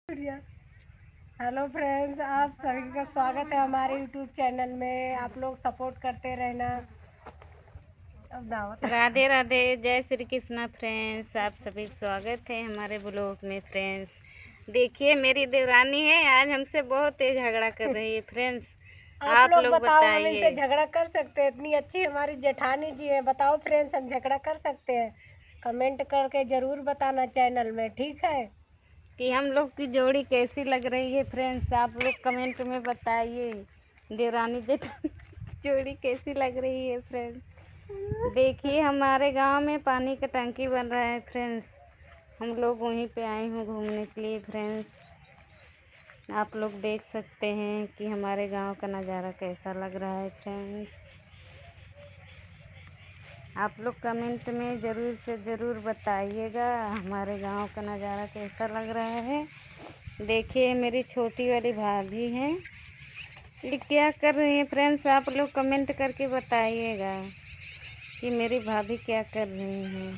Hello friends, आप सभी का स्वागत है हमारे यूट्यूब चैनल में। आप लोग सपोर्ट करते रहना। अब दावत। राधे राधे, जय श्री कृष्णा फ्रेंड्स। आप सभी स्वागत है हमारे ब्लॉग में फ्रेंड्स। देखिए मेरी देवरानी है, आज हमसे बहुत तेज झगड़ा कर रही है फ्रेंड्स। आप आप लोग लोग बताओ, हम इनसे बताइए। झगड़ा कर सकते हैं? इतनी अच्छी हमारी जेठानी जी है। बताओ फ्रेंड्स, हम झगड़ा कर सकते हैं? कमेंट करके ज़रूर बताना चैनल में, ठीक है? कि हम लोग की जोड़ी कैसी लग रही है फ्रेंड्स, आप लोग कमेंट में बताइए। देवरानी जेठानी की जोड़ी कैसी लग रही है फ्रेंड्स। देखिए हमारे गांव में पानी का टंकी बन रहा है फ्रेंड्स। हम लोग वहीं पे आए हैं घूमने के लिए फ्रेंड्स। आप लोग देख सकते हैं कि हमारे गांव का नज़ारा कैसा लग रहा है फ्रेंड्स। आप लोग कमेंट में ज़रूर से ज़रूर बताइएगा हमारे गांव का नज़ारा कैसा लग रहा है। देखिए मेरी छोटी वाली भाभी हैं, ये क्या कर रही हैं फ्रेंड्स। आप लोग कमेंट करके बताइएगा कि मेरी भाभी क्या कर रही हैं।